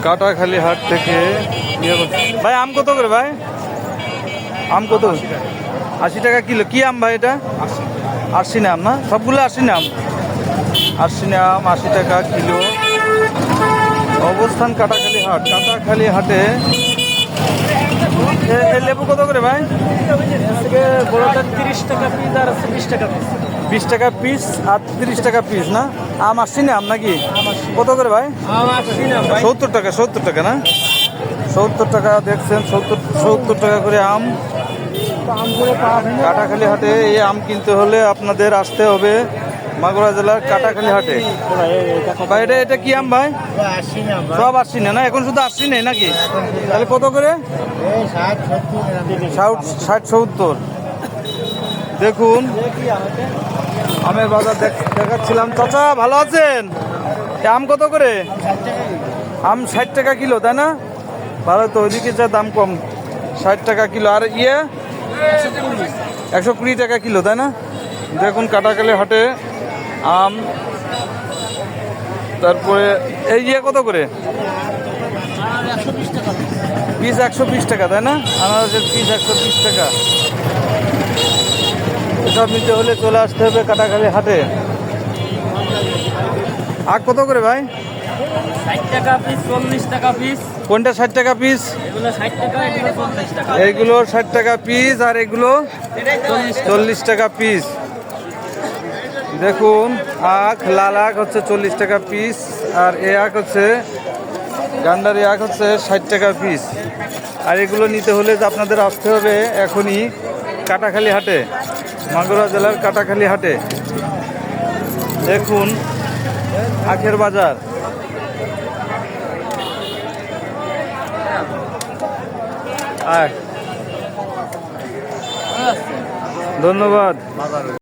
কাটাখালি হাট থেকে ভাই আম কত করে ভাই? আম কত? 80 টাকা কিলো। কি আম ভাই এটা? আরসিনা আম না? সবগুলো আরসিনা আম। আরসিনা আম 80 টাকা কিলো। অবস্থান কাটাখালি হাট। কাটাখালি হাটে লেবু কত করে ভাই? বড়টা 30 টাকা পিস আর 20 টাকা পিস। 20 টাকা পিস আর 30 টাকা পিস না? আম আরসিনা আম নাকি? কত করে ভাই? 70 টাকা। 70 টাকা না? 70 টাকা দেখছেন, 70 টাকা করে আম। কাটাখালি হাটে এই আম কিনতে হলে আপনাদের আসতে হবে মাগুরা জেলার কাটাখালি হাটে। ভাই এটা কি আম ভাই? সব আরসিনা না? এখন শুধু আরসিনা নাকি? তাহলে কত করে? 60-70। দেখুন আমের বাজার দেখাচ্ছিলাম। চাচা ভালো আছেন? আম কত করে? আম 60 টাকা কিলো তাই না? ভালো তো, ওইদিকে যা দাম কম। 60 টাকা কিলো। আর 120 টাকা কিলো তাই না? দেখুন কাটাখালি হাটে আম। তারপরে এই কত করে পিস? 120 টাকা তাই না? আনারসের পিস 120 টাকা। এসব নিতে হলে চলে আসতে হবে কাটাখালি হাটে। আখ কত করে ভাই? 60 টাকা পিস, 40 টাকা পিস। কোনটা 60 টাকা পিস? এগুলো 60 টাকা, এগুলো 40 টাকা। এইগুলো 60 টাকা পিস আর এগুলো 40 টাকা পিস। দেখুন আখ, লাল আখ হচ্ছে 40 টাকা পিস আর এ আখ হচ্ছে গান্ডারি আখ হচ্ছে 60 টাকা পিস। আর এগুলো নিতে হলে যে আপনাদের আসতে হবে এখনই কাটাখালি হাটে, মাগুরা জেলার কাটাখালি হাটে। দেখুন আখের বাজার। ধন্যবাদ।